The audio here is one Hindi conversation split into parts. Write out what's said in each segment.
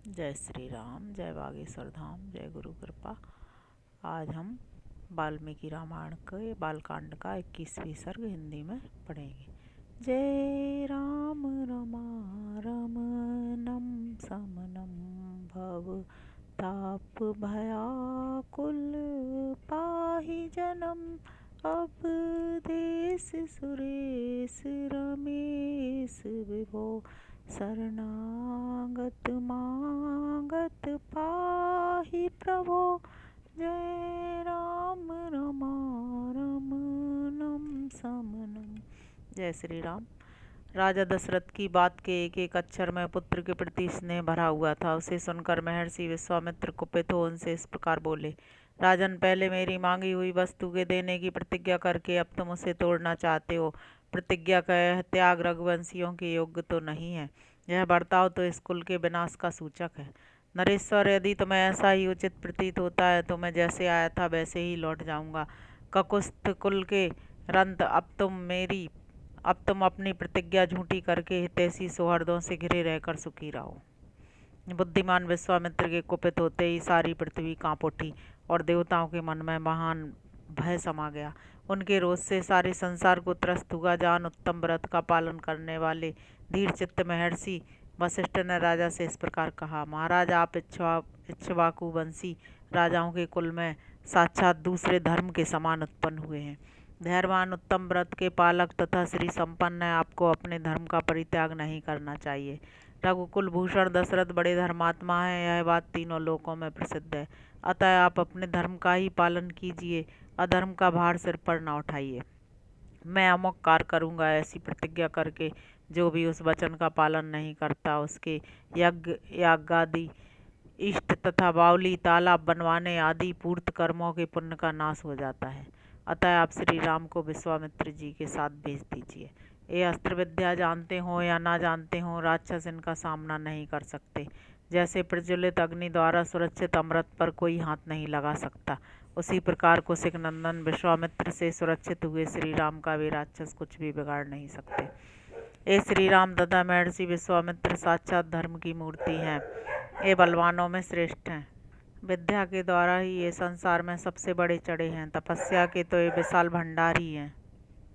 जय श्री राम, जय बागेश्वर धाम, जय गुरु कृपा। आज हम वाल्मीकि रामायण के बालकांड का 21वीं सर्ग हिंदी में पढ़ेंगे। जय राम रमारमणं समनं भव ताप भयाकुल पाहि जनम अब देश सुरेश रमेश विभो शरणागत मागत पाहि प्रभो। जय राम रमारमणं समनम। जय श्री राम। राजा दशरथ की बात के एक एक अक्षर में पुत्र के प्रति स्नेह भरा हुआ था। उसे सुनकर महर्षि विश्वामित्र कुपित हो उनसे इस प्रकार बोले। राजन, पहले मेरी मांगी हुई वस्तु के देने की प्रतिज्ञा करके अब तुम उसे तोड़ना चाहते हो। प्रतिज्ञा का यह त्याग रघुवंशियों के योग्य तो नहीं है। यह बर्ताव तो इस कुल के विनाश का सूचक है। नरेश्वर, यदि तुम्हें ऐसा ही उचित प्रतीत होता है तो मैं जैसे आया था वैसे ही लौट जाऊंगा। ककुस्थ कुल के रंत, अब तुम अपनी प्रतिज्ञा झूठी करके हितैषी सौहर्दों से घिरे रहकर सुखी रहो। बुद्धिमान विश्वामित्र के कुपित होते ही सारी पृथ्वी कांप उठी और देवताओं के मन में महान भय समा गया। उनके रोष से सारे संसार को त्रस्त हुआ। जान उत्तम व्रत का पालन करने वाले धीर चित्त महर्षि वशिष्ठ ने राजा से इस प्रकार कहा। महाराज, आप इक्ष्वाकु वंशी राजाओं के कुल में साक्षात दूसरे धर्म के समान उत्पन्न हुए हैं। धैर्यवान, उत्तम व्रत के पालक तथा श्री संपन्न है, आपको अपने धर्म का परित्याग नहीं करना चाहिए। रघुकुल भूषण दशरथ बड़े धर्मात्मा हैं, यह बात तीनों लोकों में प्रसिद्ध है। अतः आप अपने धर्म का ही पालन कीजिए, अधर्म का भार सिर पर न उठाइए। मैं अमुक कार्य करूँगा ऐसी प्रतिज्ञा करके जो भी उस वचन का पालन नहीं करता, उसके यज्ञ यागादि इष्ट तथा बावली तालाब बनवाने आदि पूर्त कर्मों के पुण्य का नाश हो जाता है। अतः आप श्री राम को विश्वामित्र जी के साथ भेज दीजिए। ये अस्त्र विद्या जानते हो या ना जानते हो, राक्षस इनका सामना नहीं कर सकते। जैसे प्रज्वलित अग्नि द्वारा सुरक्षित अमृत पर कोई हाथ नहीं लगा सकता, उसी प्रकार कुशिक नंदन विश्वामित्र से सुरक्षित हुए श्री राम का वे राक्षस कुछ भी बिगाड़ नहीं सकते। ये श्री राम तथा महर्षि विश्वामित्र साक्षात धर्म की मूर्ति हैं। ये बलवानों में श्रेष्ठ हैं। विद्या के द्वारा ही ये संसार में सबसे बड़े चढ़े हैं। तपस्या के तो ये विशाल भंडार ही हैं।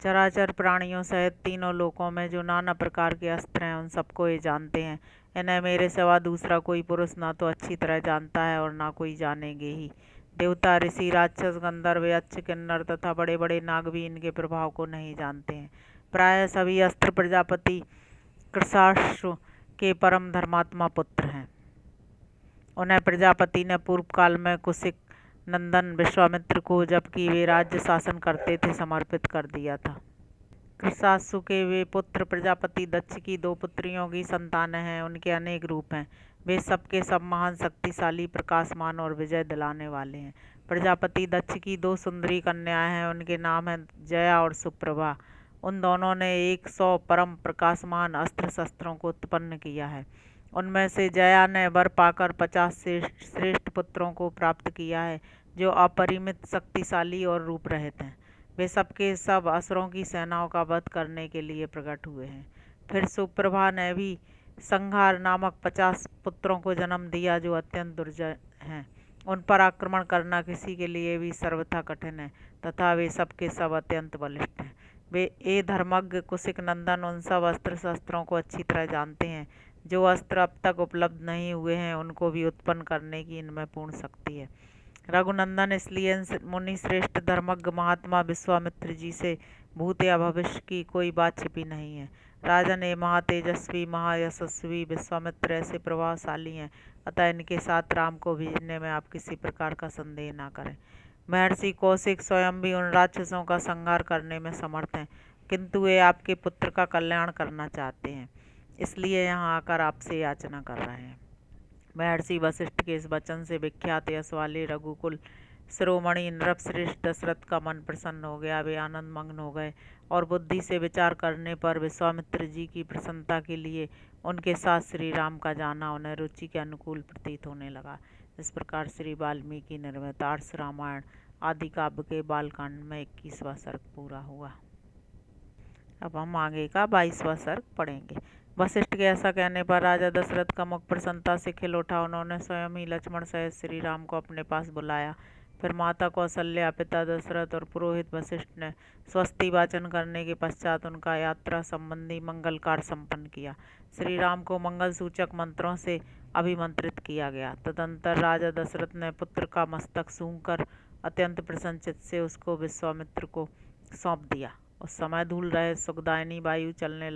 चराचर प्राणियों सहित तीनों लोकों में जो नाना प्रकार के अस्त्र हैं, उन सबको ये जानते हैं। इन्हें मेरे सिवा दूसरा कोई पुरुष ना तो अच्छी तरह जानता है और ना कोई जानेंगे ही। देवता, ऋषि, राक्षस, गंधर्व, यक्ष, किन्नर तथा बड़े बड़े नाग भी इनके प्रभाव को नहीं जानते हैं। प्राय सभी अस्त्र प्रजापति कृशाश्व के परम धर्मात्मा पुत्र हैं। उन्हें प्रजापति ने पूर्व काल में कुशिक नंदन विश्वामित्र को, जबकि वे राज्य शासन करते थे, समर्पित कर दिया था। कृशासु के वे पुत्र प्रजापति दक्ष की दो पुत्रियों की संतान हैं। उनके अनेक रूप हैं। वे सबके सब महान, शक्तिशाली, प्रकाशमान और विजय दिलाने वाले हैं। प्रजापति दक्ष की दो सुंदरी कन्याएं हैं। उनके नाम हैं जया और सुप्रभा। उन दोनों ने 100 परम प्रकाशमान अस्त्र शस्त्रों को उत्पन्न किया है। उनमें से जया ने वर पाकर 50 से श्रेष्ठ पुत्रों को प्राप्त किया है, जो अपरिमित शक्तिशाली और रूप रहित हैं। वे सबके सब असुरों की सेनाओं का वध करने के लिए प्रकट हुए हैं। फिर सुप्रभा ने भी संहार नामक 50 पुत्रों को जन्म दिया, जो अत्यंत दुर्जय हैं। उन पर आक्रमण करना किसी के लिए भी सर्वथा कठिन है, तथा वे सबके सब अत्यंत बलिष्ठ हैं। वे धर्मज्ञ कुशिक नंदन उन सब अस्त्र शस्त्रों को अच्छी तरह जानते हैं। जो अस्त्र अब तक उपलब्ध नहीं हुए हैं, उनको भी उत्पन्न करने की इनमें पूर्ण शक्ति है। रघुनंदन, इसलिए मुनि श्रेष्ठ धर्मज्ञ महात्मा विश्वामित्र जी से भूत या भविष्य की कोई बात छिपी नहीं है। राजन, ये महातेजस्वी महायशस्वी विश्वामित्र ऐसे प्रभावशाली हैं, अतः इनके साथ राम को भेजने में आप किसी प्रकार का संदेह ना करें। महर्षि कौशिक स्वयं भी उन राक्षसों का संहार करने में समर्थ हैं, किंतु वे आपके पुत्र का कल्याण करना चाहते हैं, इसलिए यहाँ आकर आपसे याचना कर रहे हैं। महर्षि वशिष्ठ के इस वचन से विख्यात यश वाले रघुकुल शिरोमणि नृपश्रेष्ठ दशरथ का मन प्रसन्न हो गया। वे आनंद मग्न हो गए और बुद्धि से विचार करने पर विश्वामित्र जी की प्रसन्नता के लिए उनके साथ श्री राम का जाना उन्हें रुचि के अनुकूल प्रतीत होने लगा। इस प्रकार श्री वाल्मीकि निर्मित आर्ष रामायण आदि काव्य के बालकांड में 21वां सर्ग पूरा हुआ। अब हम आगे का 22वां सर्ग पढ़ेंगे। वशिष्ठ के ऐसा कहने पर राजा दशरथ का मुख प्रसन्नता से खिल उठा। उन्होंने स्वयं ही लक्ष्मण सहित श्री राम को अपने पास बुलाया। फिर माता कौशल्या, पिता दशरथ और पुरोहित वशिष्ठ ने स्वस्ति वाचन करने के पश्चात उनका यात्रा संबंधी मंगल कार्य संपन्न किया। श्री राम को मंगल सूचक मंत्रों से अभिमंत्रित किया गया। तदंतर राजा दशरथ ने पुत्र का मस्तक सूंघकर अत्यंत प्रसन्नचित्त से उसको विश्वामित्र को सौंप दिया। उस समय धूल रहे सुखदायिनी वायु चलने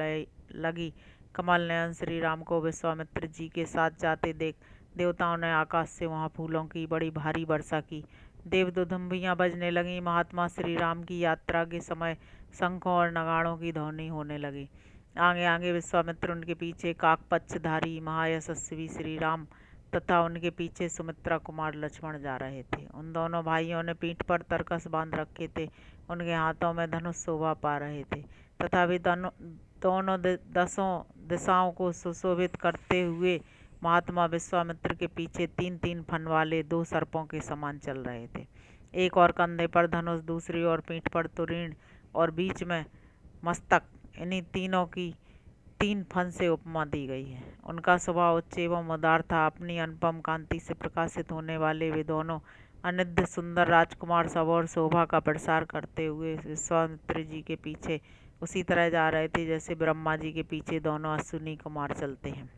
लगी। कमल नयन श्री राम को विश्वामित्र जी के साथ जाते देख देवताओं ने आकाश से वहां फूलों की बड़ी भारी वर्षा की। देवदुदुम्बियां बजने लगी। महात्मा श्री राम की यात्रा के समय शंखों और नगाड़ों की ध्वनि होने लगी। आगे आगे विश्वामित्र, उनके पीछे काकपक्षधारी महायशस्वी श्री राम तथा उनके पीछे सुमित्रा कुमार लक्ष्मण जा रहे थे। उन दोनों भाइयों ने पीठ पर तरकस बांध रखे थे। उनके हाथों में धनुष शोभा पा रहे थे तथा वे दोनों दसों दिशाओं को सुशोभित करते हुए महात्मा विश्वामित्र के पीछे 3-3 फन वाले 2 सर्पों के समान चल रहे थे। एक और कंधे पर धनुष, दूसरी ओर पीठ पर तुरीण और बीच में मस्तक। इन्हीं तीनों की 3 फन से उपमा दी गई है। उनका स्वभाव उच्च एवं उदार था। अपनी अनुपम कांति से प्रकाशित होने वाले वे दोनों अनिद्य सुंदर राजकुमार सब और शोभा का प्रसार करते हुए विश्वामित्र जी के पीछे उसी तरह जा रहे थे जैसे ब्रह्मा जी के पीछे दोनों अश्विनी कुमार चलते हैं।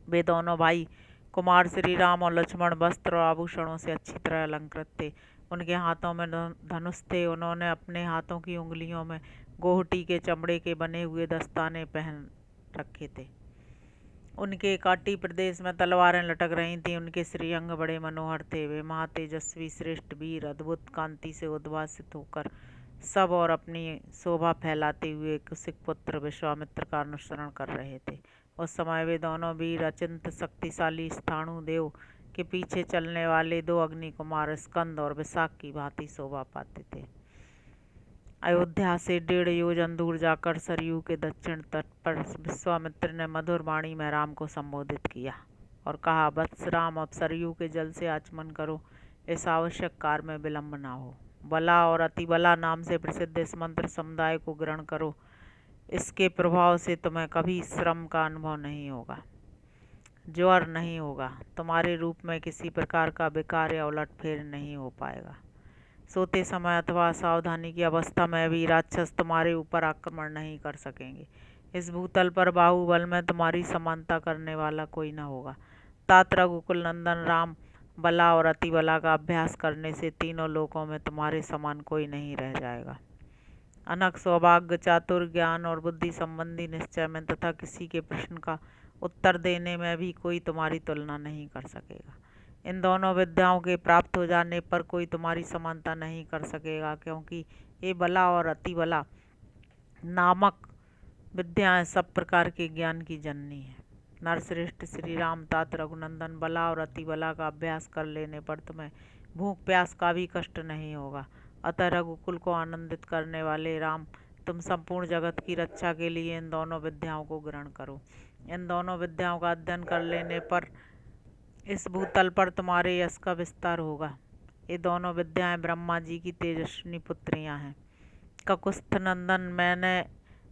वे दोनों भाई कुमार श्री राम और लक्ष्मण वस्त्र और आभूषणों से अच्छी तरह अलंकृत थे। उनके हाथों में धनुष थे। उन्होंने अपने हाथों की उंगलियों में गोहटी के चमड़े के बने हुए दस्ताने पहन रखे थे। उनके काटी प्रदेश में तलवारें लटक रही थीं। उनके श्रीअंग बड़े मनोहर थे। वे महातेजस्वी श्रेष्ठ वीर अद्भुत कांति से उद्भासित होकर सब और अपनी शोभा फैलाते हुए कुशिक पुत्र विश्वामित्र का अनुसरण कर रहे थे। उस समय वे दोनों वीर अचिंत शक्तिशाली स्थाणु देव के पीछे चलने वाले 2 अग्नि कुमार स्कंद और विशाख की भांति शोभा पाते थे। अयोध्या से 1.5 योजन दूर जाकर सरयू के दक्षिण तट पर विश्वामित्र ने मधुर वाणी में राम को संबोधित किया और कहा, वत्स राम, अब सरयू के जल से आचमन करो। इस आवश्यक कार्य में विलंब न हो। बला और अतिबला नाम से प्रसिद्ध इस मंत्र समुदाय को ग्रहण करो। इसके प्रभाव से तुम्हें कभी श्रम का अनुभव नहीं होगा, ज्वर नहीं होगा, तुम्हारे रूप में किसी प्रकार का विकार या उलटफेर नहीं हो पाएगा। सोते समय अथवा सावधानी की अवस्था में भी राक्षस तुम्हारे ऊपर आक्रमण नहीं कर सकेंगे। इस भूतल पर बाहुबल में तुम्हारी समानता करने वाला कोई न होगा। तात रघुकुल नंदन राम बला और अतिबला का अभ्यास करने से तीनों लोकों में तुम्हारे समान कोई नहीं रह जाएगा। अनक सौभाग्य, चातुर, ज्ञान और बुद्धि संबंधी निश्चय में तथा किसी के प्रश्न का उत्तर देने में भी कोई तुम्हारी तुलना नहीं कर सकेगा। इन दोनों विद्याओं के प्राप्त हो जाने पर कोई तुम्हारी समानता नहीं कर सकेगा, क्योंकि ये बला और अतिबला नामक विद्याएं सब प्रकार के ज्ञान की जननी है। नरश्रेष्ठ श्री राम, तात रघुनंदन, बला और अतिबला का अभ्यास कर लेने पर तुम्हें भूख प्यास का भी कष्ट नहीं होगा। अतः रघुकुल को आनंदित करने वाले राम, तुम संपूर्ण जगत की रक्षा के लिए इन दोनों विद्याओं को ग्रहण करो। इन दोनों विद्याओं का अध्ययन कर लेने पर इस भूतल पर तुम्हारे यश का विस्तार होगा। ये दोनों विद्याएं ब्रह्मा जी की तेजस्विनी पुत्रियां हैं। ककुस्थ नंदन, मैंने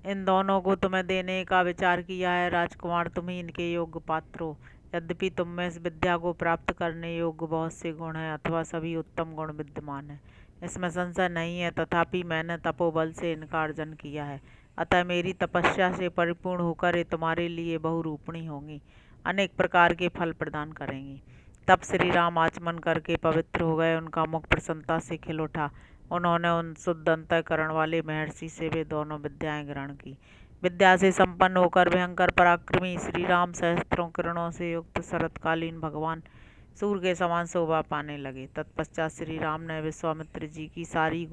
इन दोनों को तुम्हें देने का विचार किया है। राजकुमार, तुम ही इनके योग्य पात्र हो। यद्यपि तुम में इस विद्या को प्राप्त करने योग्य बहुत से गुण हैं अथवा सभी उत्तम गुण विद्यमान हैं, इसमें संशय नहीं है, तथापि मैंने तपोबल से इनका अर्जन किया है। अतः मेरी तपस्या से परिपूर्ण होकर ये तुम्हारे लिए बहुरूपणी होंगी, अनेक प्रकार के फल प्रदान करेंगी। तब श्री राम आचमन करके पवित्र हो गए। उनका मुख प्रसन्नता से खिल उठा। उन्होंने उन शुद्ध अंतःकरण वाले महर्षि से वे दोनों विद्याएं ग्रहण की। विद्या से संपन्न होकर भयंकर पराक्रमी श्री राम सहस्त्रों किरणों से युक्त शरतकालीन भगवान सूर्य के समान शोभा पाने लगे। तत्पश्चात श्री राम ने विश्वामित्र जी की सारी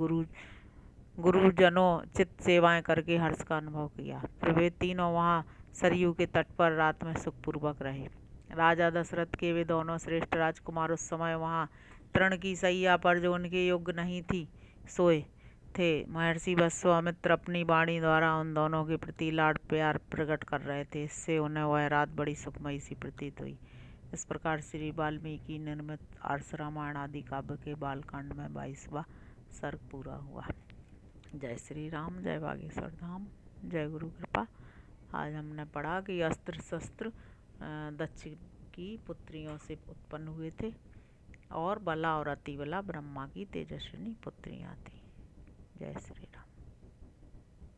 गुरुजनों चित्त सेवाएं करके हर्ष का अनुभव किया। फिर वे तीनों वहाँ सरयू के तट पर रात में सुखपूर्वक रहे। राजा दशरथ के वे दोनों श्रेष्ठ राजकुमार उस समय वहाँ तृण की सैया पर, जो उनके योग्य नहीं थी, सोए थे। महर्षि विश्वामित्र अपनी वाणी द्वारा उन दोनों के प्रति लाड प्यार प्रकट कर रहे थे। इससे उन्हें वह रात बड़ी सुखमयी सी प्रतीत हुई। इस प्रकार श्री वाल्मीकि निर्मित आर्ष रामायण आदि काव्य के बालकांड में 22वां सर्ग पूरा हुआ। जय श्री राम, जय बागेश्वर धाम, जय गुरु कृपा। आज हमने पढ़ा कि अस्त्र शस्त्र दक्ष की पुत्रियों से उत्पन्न हुए थे और बला और अतिबला ब्रह्मा की तेजस्विनी पुत्रियां थी। जय श्री